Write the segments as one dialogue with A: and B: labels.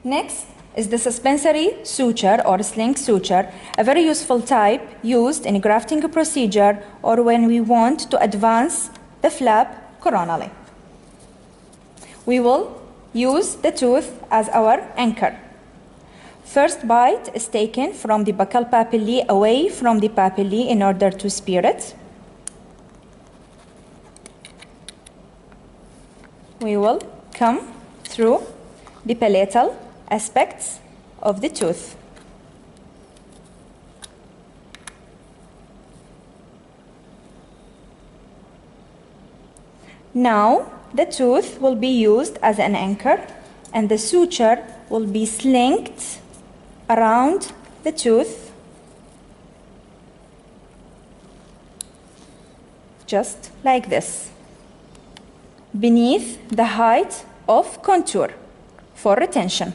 A: Next is the suspensory suture or sling suture, a very useful type used in grafting procedure or when we want to advance the flap coronally. We will use the tooth as our anchor. First bite is taken from the buccal papillae away from the papillae in order to spear it. We will come through the palatal aspects of the tooth. Now the tooth will be used as an anchor and the suture will be slinged around the tooth just like this, beneath the height of contour for retention.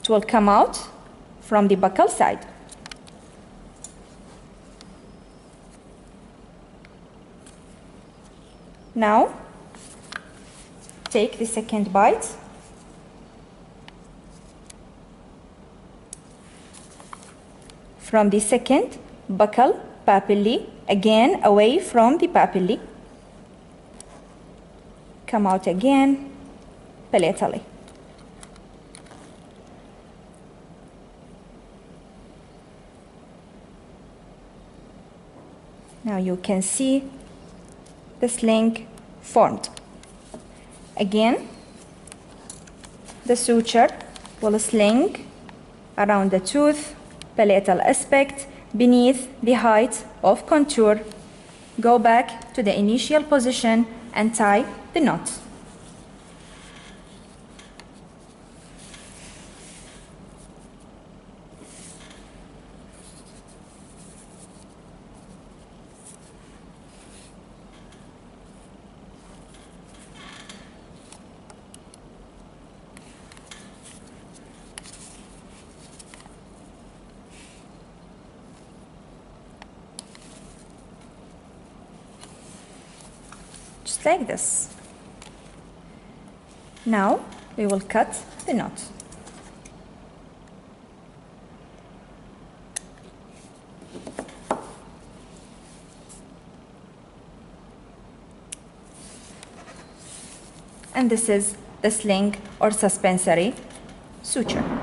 A: It will come out from the buccal side. Now, take the second bite. From the second buccal papillae, again away from the papillae. Come out again palatally. Now you can see the sling formed. Again, the suture will sling around the tooth, palatal aspect, beneath the height of contour. Go back to the initial position and tie the knot. Just like this. Now we will cut the knot. And this is the sling or suspensory suture.